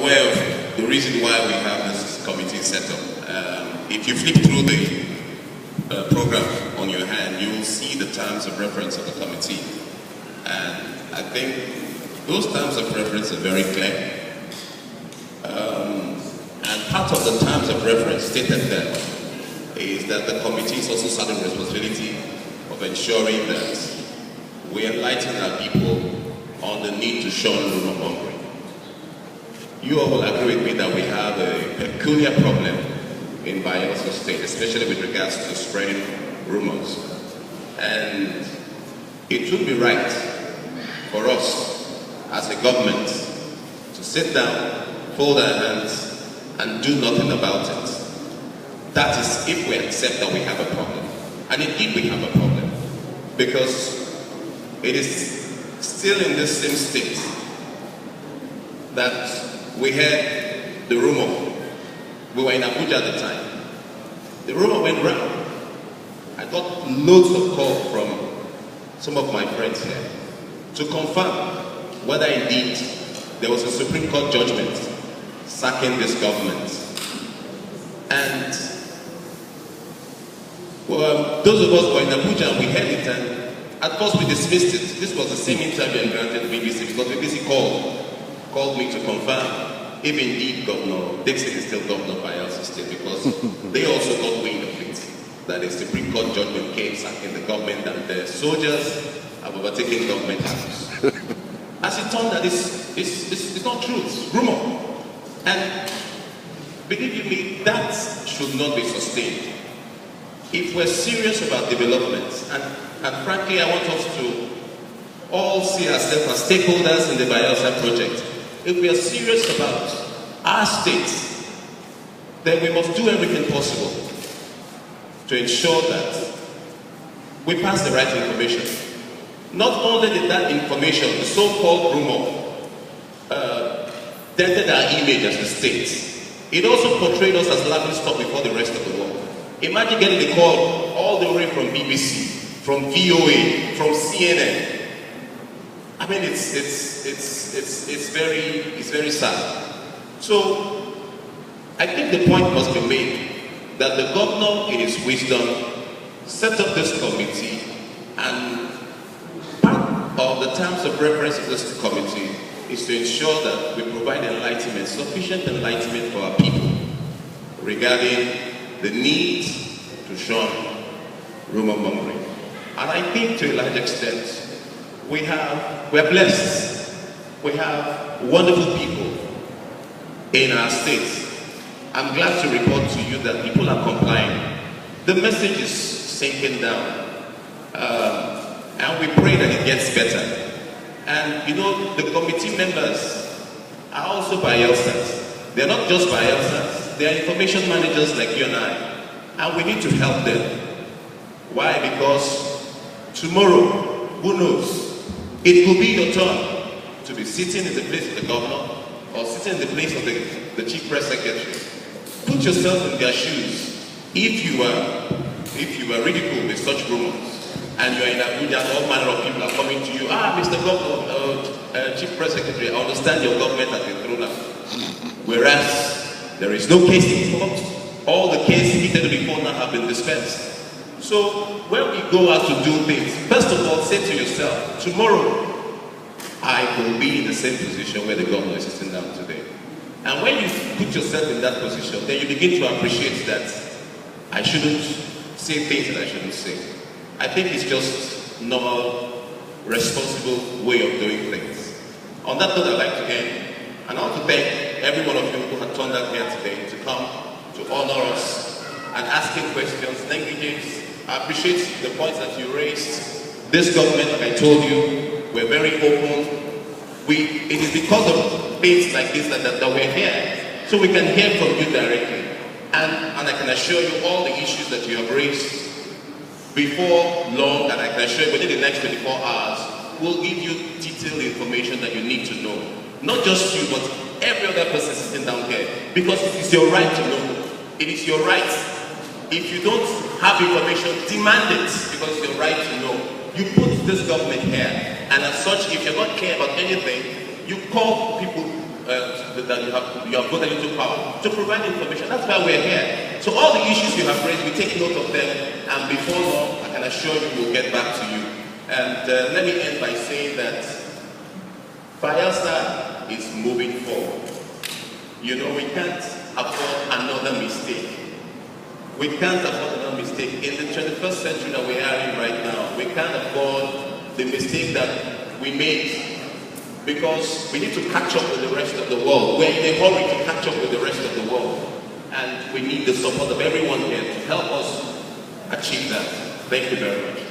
aware of the reason why we have this committee set up. If you flip through the program on your hand, you will see the terms of reference of the committee. And I think those terms of reference are very clear. And part of the terms of reference stated there is that the committee is also certain responsibility of ensuring that we enlighten our people on the need to shun rumor mongering. You all will agree with me that we have a peculiar problem in Bayelsa State, especially with regards to spreading rumors. And it would be right for us as a government to sit down, fold our hands, and do nothing about it. That is if we accept that we have a problem. And indeed we have a problem. Because it is still in this same state that we heard the rumor. We were in Abuja at the time. The rumor went round. I got loads of calls from some of my friends here to confirm whether indeed there was a Supreme Court judgment sacking this government. And well, those of us who were in Abuja, we heard it, and at first we dismissed it. This was the same interview I granted BBC, because BBC called me to confirm if indeed Governor Dixon is still Governor of Bayelsa State, because they also got wind of it, that a Supreme Court judgment came sacking the government and the soldiers have overtaken government house. As it turned out, it's not true, it's rumor. And believe you me, that should not be sustained. If we're serious about development, and frankly, I want us to all see ourselves as stakeholders in the Bayelsa project. If we are serious about our state, then we must do everything possible to ensure that we pass the right information. Not only did that information, the so-called rumor, dented our image as a state, it also portrayed us as laughing stock before the rest of the world. Imagine getting the call all the way from BBC, from VOA, from CNN. I mean, it's very sad. So I think the point must be made that the governor, in his wisdom, set up this committee, and part of the terms of reference of this committee is to ensure that we provide enlightenment, sufficient enlightenment for our people regarding the need to shun rumor mongering. And I think to a large extent, we're blessed. We have wonderful people in our state. I'm glad to report to you that people are complying. The message is sinking down. And we pray that it gets better. And you know, the committee members are also Bayelsans. They're not just Bayelsans. They are information managers like you and I. And we need to help them. Why? Because tomorrow, who knows? It could be your turn to be sitting in the place of the governor or sitting in the place of the chief press secretary. Put yourself in their shoes. If you are ridiculed with such rumors, and you are in Abuja and all manner of people are coming to you, Mr. Governor, Chief Press Secretary, I understand your government has been thrown out. Whereas there is no case in court. All the cases heated before now have been dispensed. So when we go out to do things, first of all, say to yourself, tomorrow I will be in the same position where the governor is sitting down today. And when you put yourself in that position, then you begin to appreciate that I shouldn't say things that I shouldn't say. I think it's just normal, responsible way of doing things. On that note, I'd like to end, and I want to thank every one of you who had turned out here today to come to honor us and asking questions, negligence. I appreciate the points that you raised. This government, like I told you, we're very open. It is because of things like this that we're here, so we can hear from you directly. And I can assure you all the issues that you have raised before long, and I can assure you within the next 24 hours, we'll give you detailed information that you need to know. Not just you, but every other person sitting down here. Because it is your right to know. It is your right. If you don't have information, demand it, because it's your right to know. You put this government here, and as such, if you're not care about anything, you call people you have voted into power to provide information. That's why we're here. So all the issues you have raised, we take note of them, and before long, I can assure you we'll get back to you. And let me end by saying that Bayelsa is moving forward. You know, we can't afford another mistake. We can't afford another mistake. In the 21st century that we are in right now, we can't afford the mistake that we made, because we need to catch up with the rest of the world. We're in a hurry to catch up with the rest of the world. And we need the support of everyone here to help us achieve that. Thank you very much.